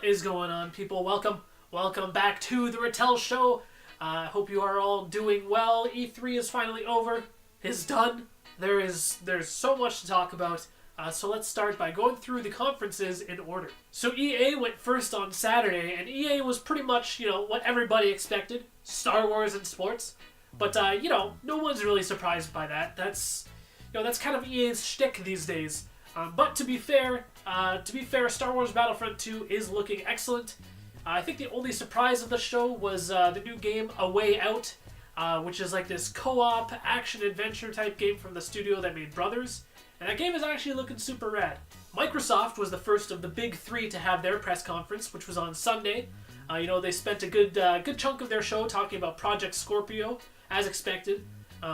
What is going on, people? Welcome back to the Retel show. I hope you are all doing well. E3 is finally over. It's done. There's so much to talk about. So let's start by going through the conferences in order. So EA went first on Saturday, and EA was pretty much, what everybody expected. Star Wars and sports. But, no one's really surprised by that. That's kind of EA's shtick these days. But to be fair, Star Wars Battlefront 2 is looking excellent. I think the only surprise of the show was the new game A Way Out, which is like this co-op action-adventure type game from the studio that made Brothers. And that game is actually looking super rad. Microsoft was the first of the big three to have their press conference, which was on Sunday. They spent a good chunk of their show talking about Project Scorpio, as expected,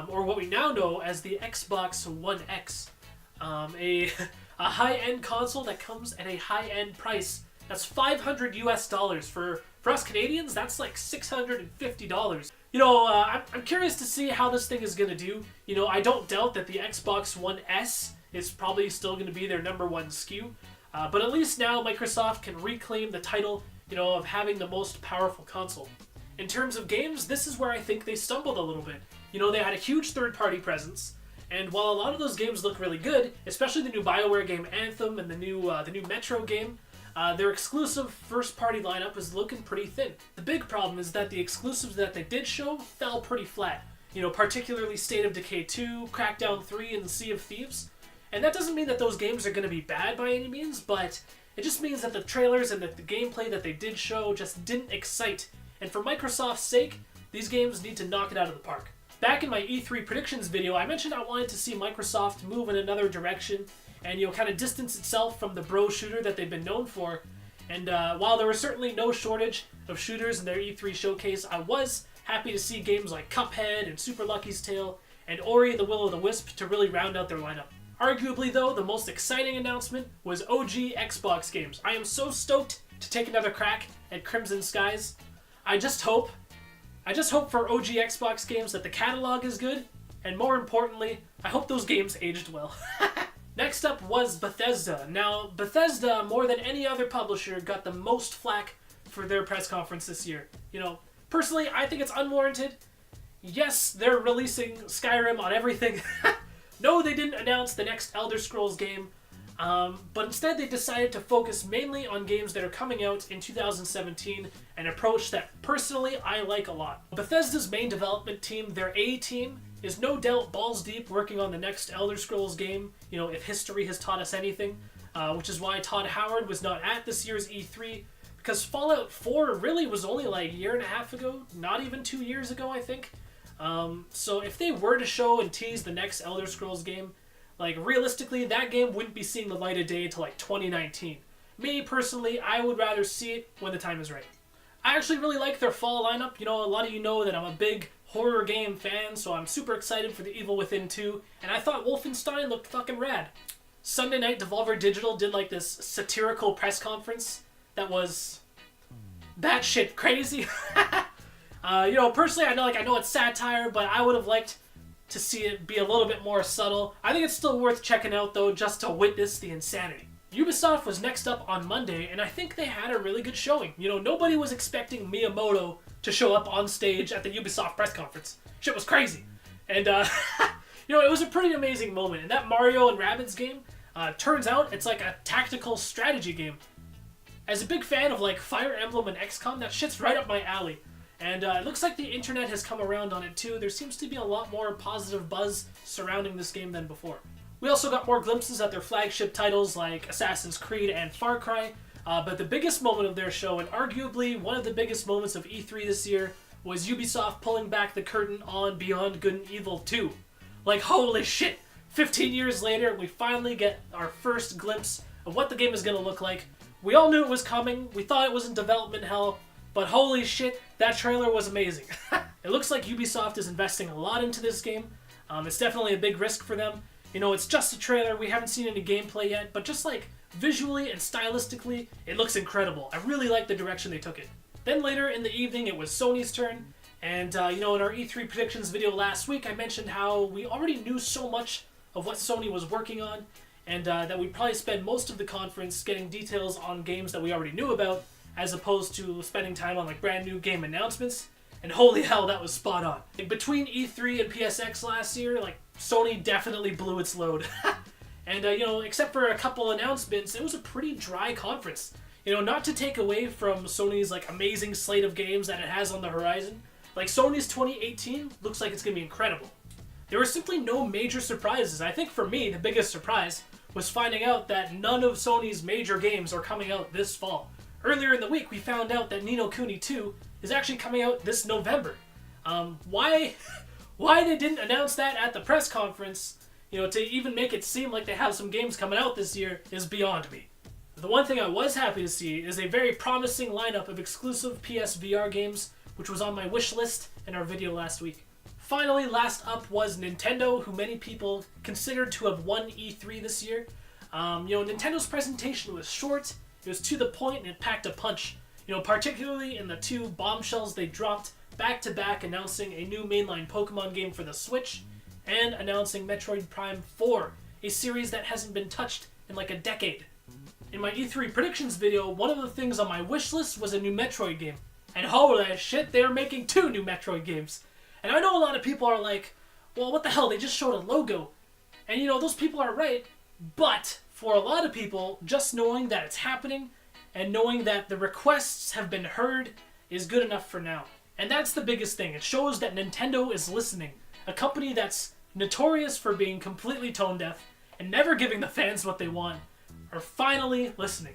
or what we now know as the Xbox One X. A high-end console that comes at a high-end price. That's $500 US. For us Canadians, that's like $650. I'm curious to see how this thing is going to do. I don't doubt that the Xbox One S is probably still going to be their number one SKU. But at least now Microsoft can reclaim the title, of having the most powerful console. In terms of games, this is where I think they stumbled a little bit. They had a huge third-party presence. And while a lot of those games look really good, especially the new BioWare game Anthem and the new Metro game, their exclusive first-party lineup is looking pretty thin. The big problem is that the exclusives that they did show fell pretty flat. Particularly State of Decay 2, Crackdown 3, and Sea of Thieves. And that doesn't mean that those games are going to be bad by any means, but it just means that the trailers and the gameplay that they did show just didn't excite. And for Microsoft's sake, these games need to knock it out of the park. Back in my E3 predictions video, I mentioned I wanted to see Microsoft move in another direction and, kind of distance itself from the bro shooter that they've been known for. And while there was certainly no shortage of shooters in their E3 showcase, I was happy to see games like Cuphead and Super Lucky's Tale and Ori the Will of the Wisp to really round out their lineup. Arguably, though, the most exciting announcement was OG Xbox games. I am so stoked to take another crack at Crimson Skies. I just hope for OG Xbox games that the catalog is good, and more importantly, I hope those games aged well. Next up was Bethesda. Now, Bethesda, more than any other publisher, got the most flack for their press conference this year. Personally, I think it's unwarranted. Yes, they're releasing Skyrim on everything. No, they didn't announce the next Elder Scrolls game, but instead they decided to focus mainly on games that are coming out in 2017, an approach that personally I like a lot. Bethesda's main development team, their A team, is no doubt balls deep working on the next Elder Scrolls game, if history has taught us anything, which is why Todd Howard was not at this year's E3, because Fallout 4 really was only like a year and a half ago, not even 2 years ago, I think. So if they were to show and tease the next Elder Scrolls game, realistically, that game wouldn't be seeing the light of day until 2019. Me, personally, I would rather see it when the time is right. I actually really like their fall lineup. A lot of you know that I'm a big horror game fan, so I'm super excited for The Evil Within 2, and I thought Wolfenstein looked fucking rad. Sunday night, Devolver Digital did this satirical press conference that was batshit crazy. Personally, I know it's satire, but I would have liked to see it be a little bit more subtle. I think it's still worth checking out, though, just to witness the insanity. Ubisoft was next up on Monday, and I think they had a really good showing. Nobody was expecting Miyamoto to show up on stage at the Ubisoft press conference. Shit was crazy. And, it was a pretty amazing moment. And that Mario and Rabbids game, turns out it's like a tactical strategy game. As a big fan of, Fire Emblem and XCOM, that shit's right up my alley. And it looks like the internet has come around on it too. There seems to be a lot more positive buzz surrounding this game than before. We also got more glimpses at their flagship titles like Assassin's Creed and Far Cry. But the biggest moment of their show, and arguably one of the biggest moments of E3 this year, was Ubisoft pulling back the curtain on Beyond Good and Evil 2. Holy shit! 15 years later, we finally get our first glimpse of what the game is going to look like. We all knew it was coming. We thought it was in development hell. But holy shit, that trailer was amazing. It looks like Ubisoft is investing a lot into this game. It's definitely a big risk for them. It's just a trailer. We haven't seen any gameplay yet, but just visually and stylistically, it looks incredible. I really like the direction they took it. Then later in the evening, it was Sony's turn. And, in our E3 predictions video last week, I mentioned how we already knew so much of what Sony was working on, and that we'd probably spend most of the conference getting details on games that we already knew about, as opposed to spending time on like brand new game announcements. And holy hell, that was spot on. Like, between E3 and PSX last year, like Sony definitely blew its load. And except for a couple announcements, it was a pretty dry conference. Not to take away from Sony's like amazing slate of games that it has on the horizon. Like Sony's 2018 looks like it's gonna be incredible. There were simply no major surprises. I think for me, the biggest surprise was finding out that none of Sony's major games are coming out this fall. Earlier in the week, we found out that Ni no Kuni 2 is actually coming out this November. Why they didn't announce that at the press conference, to even make it seem like they have some games coming out this year is beyond me. The one thing I was happy to see is a very promising lineup of exclusive PSVR games, which was on my wish list in our video last week. Finally, last up was Nintendo, who many people considered to have won E3 this year. Nintendo's presentation was short, it was to the point, and it packed a punch. Particularly in the two bombshells they dropped back-to-back, announcing a new mainline Pokemon game for the Switch, and announcing Metroid Prime 4, a series that hasn't been touched in like a decade. In my E3 predictions video, one of the things on my wish list was a new Metroid game. And holy shit, they're making 2 new Metroid games. And I know a lot of people are like, well, what the hell, they just showed a logo. And those people are right, but for a lot of people, just knowing that it's happening and knowing that the requests have been heard is good enough for now. And that's the biggest thing. It shows that Nintendo is listening. A company that's notorious for being completely tone deaf and never giving the fans what they want, are finally listening.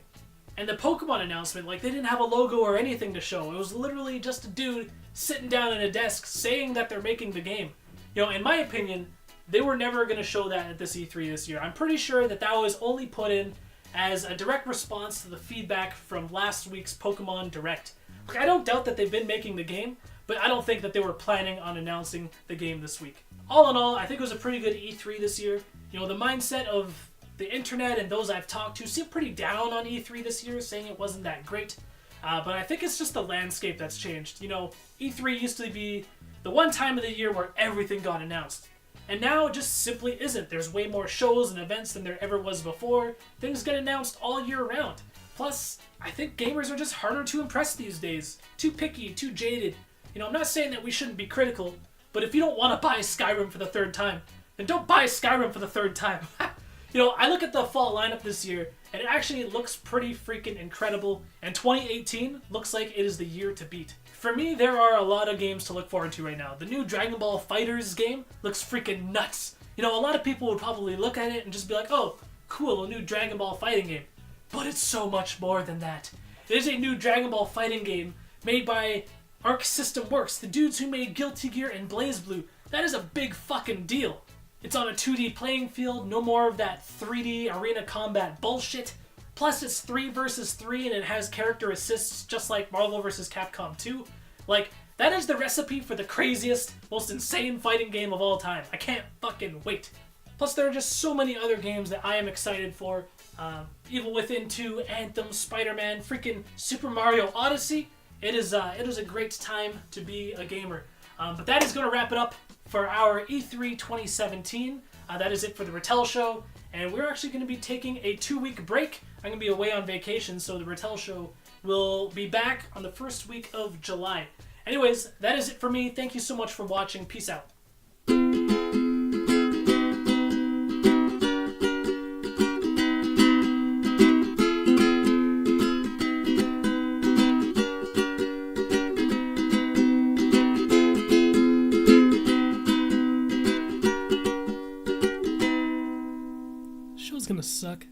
And the Pokemon announcement, like, they didn't have a logo or anything to show. It was literally just a dude sitting down at a desk saying that they're making the game. In my opinion, they were never going to show that at this E3 this year. I'm pretty sure that was only put in as a direct response to the feedback from last week's Pokemon Direct. Like, I don't doubt that they've been making the game, but I don't think that they were planning on announcing the game this week. All in all, I think it was a pretty good E3 this year. The mindset of the internet and those I've talked to seem pretty down on E3 this year, saying it wasn't that great. But I think it's just the landscape that's changed. E3 used to be the one time of the year where everything got announced. And now it just simply isn't. There's way more shows and events than there ever was before. Things get announced all year round. Plus, I think gamers are just harder to impress these days. Too picky, too jaded. I'm not saying that we shouldn't be critical, but if you don't want to buy Skyrim for the 3rd time, then don't buy Skyrim for the 3rd time. I look at the fall lineup this year, and it actually looks pretty freaking incredible, and 2018 looks like it is the year to beat. For me, there are a lot of games to look forward to right now. The new Dragon Ball FighterZ game looks freaking nuts. A lot of people would probably look at it and just be like, oh, cool, a new Dragon Ball fighting game. But it's so much more than that. It is a new Dragon Ball fighting game made by Arc System Works, the dudes who made Guilty Gear and BlazBlue. That is a big fucking deal. It's on a 2D playing field, no more of that 3D arena combat bullshit. Plus it's 3 versus 3 and it has character assists just like Marvel vs. Capcom 2. Like, that is the recipe for the craziest, most insane fighting game of all time. I can't fucking wait. Plus there are just so many other games that I am excited for. Evil Within 2, Anthem, Spider-Man, freaking Super Mario Odyssey. It is a great time to be a gamer. But that is going to wrap it up for our E3 2017. That is it for the Retel Show, and we're actually going to be taking a 2-week break. I'm going to be away on vacation, so the Retel Show will be back on the first week of July. Anyways, that is it for me. Thank you so much for watching. Peace out. Show's gonna suck.